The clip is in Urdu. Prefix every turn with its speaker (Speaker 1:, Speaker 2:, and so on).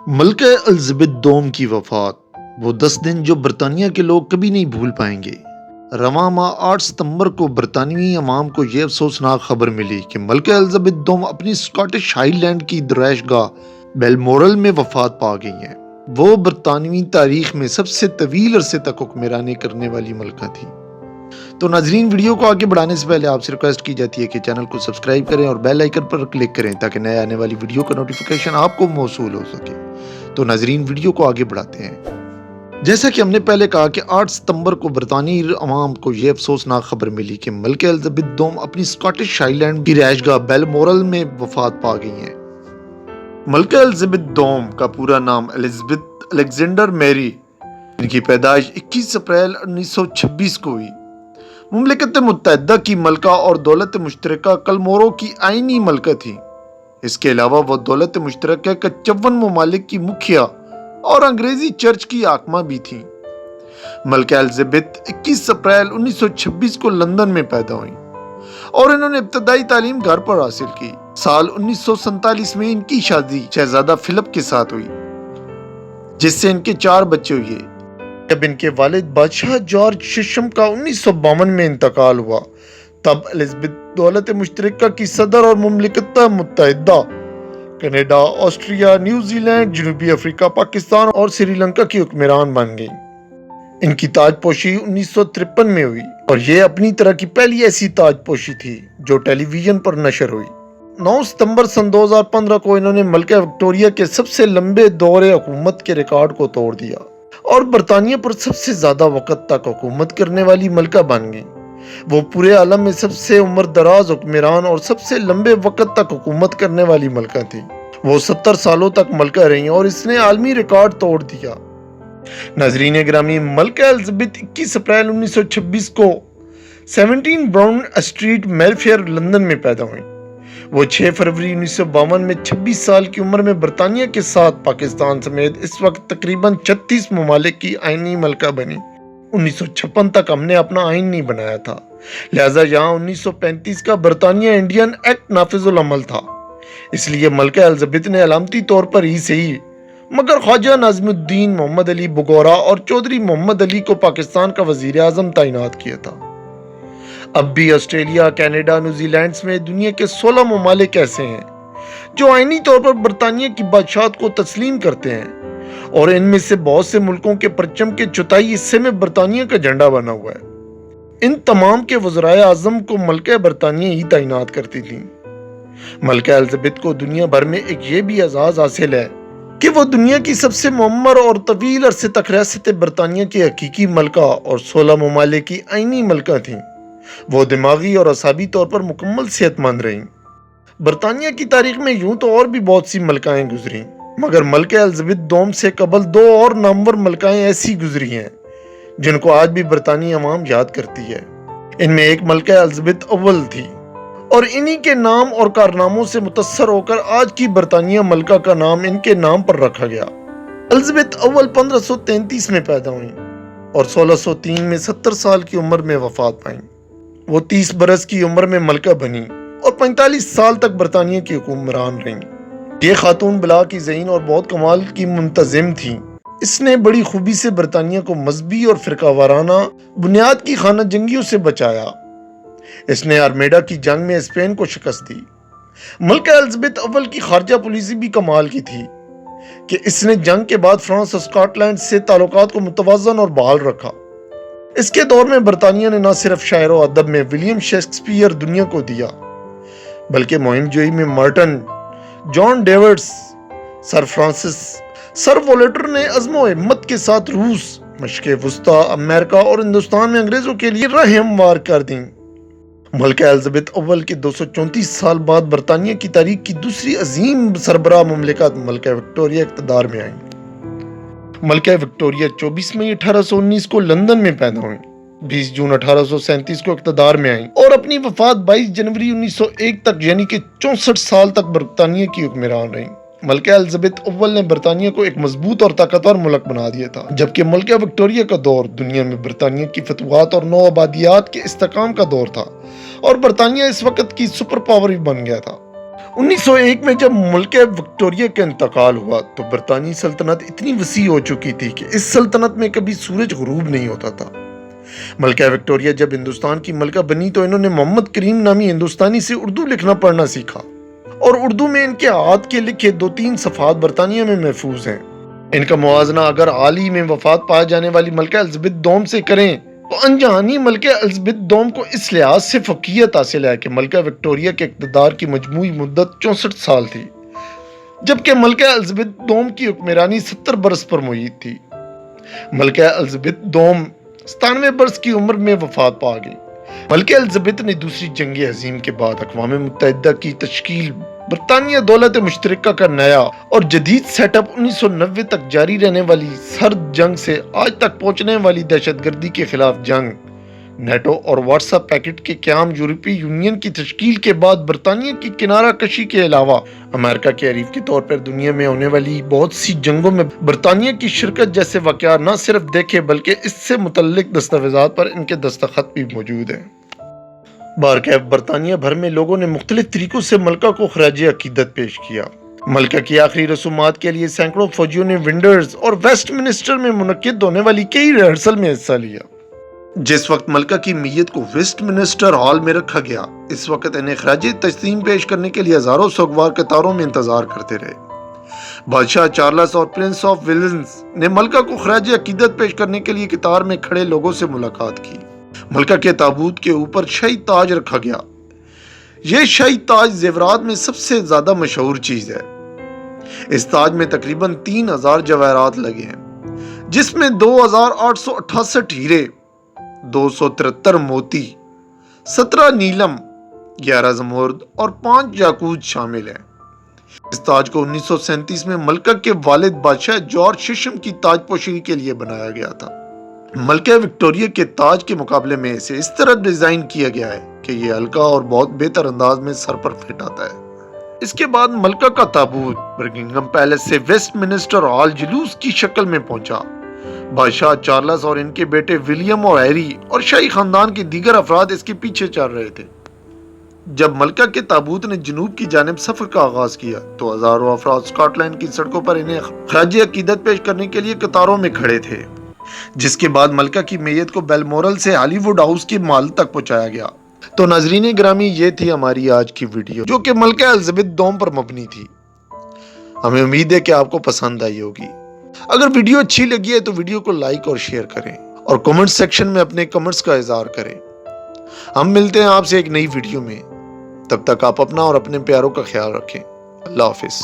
Speaker 1: ملکہ الزبتھ دوم کی وفات، وہ 10 دن جو برطانیہ کے لوگ کبھی نہیں بھول پائیں گے۔ رواں ماہ 8 ستمبر کو برطانوی عوام کو یہ افسوسناک خبر ملی کہ ملکہ الزبتھ دوم اپنی اسکاٹش ہائی لینڈ کی رہائش گاہ بیلمورل میں وفات پا گئی ہیں۔ وہ برطانوی تاریخ میں سب سے طویل عرصے تک حکمرانی کرنے والی ملکہ تھی۔ تو ناظرین، ویڈیو کو آگے بڑھانے سے پہلے آپ سے ریکویسٹ کی جاتی ہے کہ چینل کو سبسکرائب کریں اور بیل آئیکن پر کلک کریں تاکہ نئے آنے والی ویڈیو کا نوٹیفیکیشن آپ کو موصول ہو سکے۔ تو ناظرین، ویڈیو کو آگے بڑھاتے ہیں۔ جیسا کہ ہم نے پہلے کہا کہ 8 ستمبر کو برطانوی عوام کو یہ افسوسناک خبر ملی کہ ملکہ الزبتھ دوم اپنی اسکاٹش ہائی لینڈ کی رہائش گاہ بیلمورل میں وفات پا گئی ہیں۔ ملکہ الزبتھ دوم کا پورا نام الزبتھ الیگزینڈر میری، ان کی پیدائش 21 اپریل 1926 کو ہوئی۔ مملکت متحدہ کی ملکہ اور دولت مشترکہ کلمورو کی آئینی ملکہ تھی۔ اس کے علاوہ وہ دولت مشترکہ کے 54 ممالک کی مکھیا اور انگریزی چرچ کی حاکمہ بھی تھیں۔ ملکہ الزبتھ 21 اپریل 1926 کو لندن میں پیدا ہوئیں اور انہوں نے ابتدائی تعلیم گھر پر حاصل کی۔ سال 1947 میں ان کی شادی شہزادہ فلپ کے ساتھ ہوئی، جس سے ان کے 4 بچے ہوئے۔ جب ان کے والد بادشاہ جارج ششم کا 1952 میں انتقال ہوا، تب الزبتھ دولت مشترکہ کی صدر اور مملکت متحدہ کینیڈا، آسٹریا، نیوزی لینڈ، جنوبی افریقہ، پاکستان اور سری لنکا کی حکمران بن گئی۔ ان کی تاج پوشی 1953 میں ہوئی اور یہ اپنی طرح کی پہلی ایسی تاج پوشی تھی جو ٹیلی ویژن پر نشر ہوئی۔ 9 ستمبر سن 2015 کو انہوں نے ملکہ وکٹوریہ کے سب سے لمبے دور حکومت کے ریکارڈ کو توڑ دیا اور برطانیہ پر سب سے زیادہ وقت تک حکومت کرنے والی ملکہ بن گئی۔ وہ پورے عالم میں سب سے عمر دراز حکمران اور سب سے لمبے وقت تک حکومت کرنے والی ملکہ تھی۔ وہ 70 سالوں تک ملکہ رہیں اور اس نے عالمی ریکارڈ توڑ دیا۔ ناظرین گرامی، ملکہ الزبتھ 21 اپریل 1926 کو 17 براؤن اسٹریٹ، میل فیئر، لندن میں پیدا ہوئیں۔ وہ 6 فروری 1952 میں 26 سال کی عمر میں برطانیہ کے ساتھ پاکستان سمیت اس وقت تقریباً 36 ممالک کی آئینی ملکہ بنی۔ 1956 تک ہم نے اپنا آئین نہیں بنایا تھا، لہٰذا یہاں 1935 کا برطانیہ انڈین ایکٹ نافذ العمل تھا۔ اس لیے ملکہ الزبتھ نے علامتی طور پر ہی صحیح مگر خواجہ ناظم الدین محمد علی بگورا اور چودھری محمد علی کو پاکستان کا وزیر اعظم تعینات کیا تھا۔ اب بھی آسٹریلیا، کینیڈا، نیوزی لینڈ میں دنیا کے 16 ممالک ایسے ہیں جو آئینی طور پر برطانیہ کی بادشاہت کو تسلیم کرتے ہیں، اور ان میں سے بہت سے ملکوں کے پرچم کے چوتھائی حصے میں برطانیہ کا جھنڈا بنا ہوا ہے۔ ان تمام کے وزرائے اعظم کو ملکہ برطانیہ ہی تعینات کرتی تھیں۔ ملکہ الزبتھ کو دنیا بھر میں ایک یہ بھی اعزاز حاصل ہے کہ وہ دنیا کی سب سے معمر اور طویل عرصے تک ریاست برطانیہ کی حقیقی ملکہ اور 16 ممالک کی آئینی ملکہ تھیں۔ وہ دماغی اور اعصابی طور پر مکمل صحت مند رہیں۔ برطانیہ کی تاریخ میں یوں تو اور بھی بہت سی ملکائیں گزری، مگر ملکہ الزبتھ دوم سے قبل 2 اور نامور ملکائیں ایسی گزری ہیں جن کو آج بھی برطانوی عوام یاد کرتی ہے۔ ان میں ایک ملکہ الزبتھ اول تھی اور انہی کے نام اور کارناموں سے متاثر ہو کر آج کی برطانیہ ملکہ کا نام ان کے نام پر رکھا گیا۔ الزبتھ اول 1533 میں پیدا ہوئیں اور 1603 میں 70 سال کی عمر میں وفات پائیں۔ وہ 30 برس کی عمر میں ملکہ بنی اور 45 سال تک برطانیہ کی حکمران رہیں۔ یہ خاتون بلا کی ذہین اور بہت کمال کی منتظم تھی۔ اس نے بڑی خوبی سے برطانیہ کو مذہبی اور فرقہ وارانہ بنیاد کی خانہ جنگیوں سے بچایا۔ اس نے آرمیڈا کی جنگ میں اسپین کو شکست دی۔ ملکہ الزبتھ اول کی خارجہ پالیسی بھی کمال کی تھی کہ اس نے جنگ کے بعد فرانس اور اسکاٹ لینڈ سے تعلقات کو متوازن اور بحال رکھا۔ اس کے دور میں برطانیہ نے نہ صرف شعر و ادب میں ولیم شیکسپیئر دنیا کو دیا، بلکہ مہم جوئی میں مارٹن، جان ڈیوڈس، سر فرانسس، سر وولٹر نے عزم و ہمت کے ساتھ روس، مشرق وسطیٰ، امریکہ اور ہندوستان میں انگریزوں کے لیے راہ ہموار کر دیں۔ ملکہ الزبتھ اول کے 234 سال بعد برطانیہ کی تاریخ کی دوسری عظیم سربراہ مملکت ملکہ وکٹوریہ اقتدار میں آئیں۔ ملکہ وکٹوریہ 24 مئی 1819 کو لندن میں پیدا ہوئیں، 20 جون 1837 کو اقتدار میں آئیں اور اپنی وفات 22 جنوری 1901 تک یعنی کہ 64 سال تک برطانیہ کی حکمران رہیں۔ ملکہ الزبتھ اول نے برطانیہ کو ایک مضبوط اور طاقتور ملک بنا دیا تھا، جبکہ ملکہ وکٹوریہ کا دور دنیا میں برطانیہ کی فتوحات اور نو آبادیات کے استحکام کا دور تھا اور برطانیہ اس وقت کی سپر پاور بھی بن گیا تھا۔ 1901 میں جب ملکہ وکٹوریہ کا انتقال ہوا تو برطانوی سلطنت اتنی وسیع ہو چکی تھی کہ اس سلطنت میں کبھی سورج غروب نہیں ہوتا تھا۔ ملکہ وکٹوریہ جب ہندوستان کی ملکہ بنی تو انہوں نے محمد کریم نامی ہندوستانی سے اردو لکھنا پڑھنا سیکھا، اور اردو میں ان کے ہاتھ کے لکھے 2-3 صفحات برطانیہ میں محفوظ ہیں۔ ان کا موازنہ اگر حال ہی میں وفات پائے جانے والی ملکہ الزبتھ دوم سے کریں تو انجہانی ملکہ الزبتھ دوم کو اس لحاظ سے فوقیت حاصل ہے کہ ملکہ وکٹوریہ کے اقتدار کی مجموعی مدت 64 سال تھی، جبکہ ملکہ الزبتھ دوم کی حکمرانی 70 برس پر محیط تھی۔ ملکہ الزبتھ دوم 97 برس کی عمر میں وفات پا گئی۔ ملکہ الزبتھ نے دوسری جنگ عظیم کے بعد اقوام متحدہ کی تشکیل، برطانیہ دولت مشترکہ کا نیا اور جدید سیٹ اپ، 1990 تک جاری رہنے والی سرد جنگ سے آج تک پہنچنے والی دہشت گردی کے خلاف جنگ، نیٹو اور وارسا پیکٹ کے قیام، یورپی یونین کی تشکیل کے بعد برطانیہ کی کنارہ کشی کے علاوہ امریکہ کے حریف کے طور پر دنیا میں ہونے والی بہت سی جنگوں میں برطانیہ کی شرکت جیسے واقعات نہ صرف دیکھے بلکہ اس سے متعلق دستاویزات پر ان کے دستخط بھی موجود ہیں۔ بارکیف برطانیہ بھر میں لوگوں نے مختلف طریقوں سے ملکہ کو خراج عقیدت پیش کیا۔ ملکہ کی آخری رسومات کے لیے سینکڑوں فوجیوں نے ونڈرز اور ویسٹ منسٹر میں منعقد ہونے والی کئی ریہرسل میں حصہ لیا۔ جس وقت ملکہ کی میت کو ویسٹ منسٹر ہال میں رکھا گیا، اس وقت انہیں خراج تسلیم پیش کرنے کے لیے ہزاروں سوگوار قطاروں میں انتظار کرتے رہے۔ بادشاہ چارلس اور پرنس آف ویلز نے ملکہ کو خراج عقیدت پیش کرنے کے لیے قطار میں کھڑے لوگوں سے ملاقات کی۔ ملکہ کے تابوت کے اوپر شاہی تاج رکھا گیا۔ یہ شاہی تاج زیورات میں سب سے زیادہ مشہور چیز ہے۔ اس تاج میں تقریباً 3000 جواہرات لگے ہیں، جس میں 2868 ہیرے، 273 موتی، 17 نیلم، 11 زمرد اور 5 یاقوت شامل ہیں۔ اس تاج کو 1937 میں ملکہ کے والد بادشاہ جارج ششم کی تاج پوشی کے لیے بنایا گیا تھا۔ ملکہ وکٹوریہ کے تاج کے مقابلے میں اسے اس طرح ڈیزائن کیا گیا ہے کہ یہ ہلکا اور بہت بہتر انداز میں سر پر فٹ آتا ہے۔ اس کے بعد ملکہ کا تابوت برکنگھم پیلس سے ویسٹ منسٹر ہال جلوس کی شکل میں پہنچا۔ بادشاہ چارلس اور ان کے بیٹے ولیم اور ہیری اور شاہی خاندان کے دیگر افراد اس کے پیچھے چل رہے تھے۔ جب ملکہ کے تابوت نے جنوب کی جانب سفر کا آغاز کیا تو ہزاروں افراد سکاٹ لینڈ کی سڑکوں پر انہیں خراج عقیدت پیش کرنے کے لیے قطاروں میں کھڑے تھے، جس کے بعد ملکہ کی میت کو بیلمورل سے ہالی ووڈ ہاؤس کے محل تک پہنچایا گیا۔ تو ناظرین گرامی، یہ تھی ہماری آج کی ویڈیو جو کہ ملکہ الزبتھ دوم پر مبنی تھی۔ ہمیں امید ہے کہ آپ کو پسند آئی ہوگی۔ اگر ویڈیو اچھی لگی ہے تو ویڈیو کو لائک اور شیئر کریں اور کمنٹ سیکشن میں اپنے کمنٹس کا اظہار کریں۔ ہم ملتے ہیں آپ سے ایک نئی ویڈیو میں، تب تک آپ اپنا اور اپنے پیاروں کا خیال رکھیں۔ اللہ حافظ۔